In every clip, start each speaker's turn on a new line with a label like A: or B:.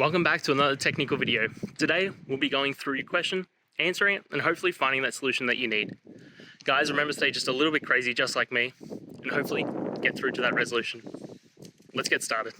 A: Welcome back to another technical video. Today, we'll be going through your question, answering it, and hopefully finding that solution that you need. Guys, remember to stay just a little bit crazy, just like me, and hopefully get through to that resolution. Let's get started.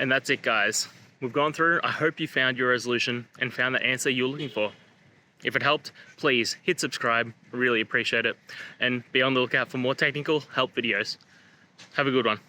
A: And that's it, guys. We've gone through. I hope you found your resolution and found the answer you were looking for. If it helped, please hit subscribe. I really appreciate it. And be on the lookout for more technical help videos. Have a good one.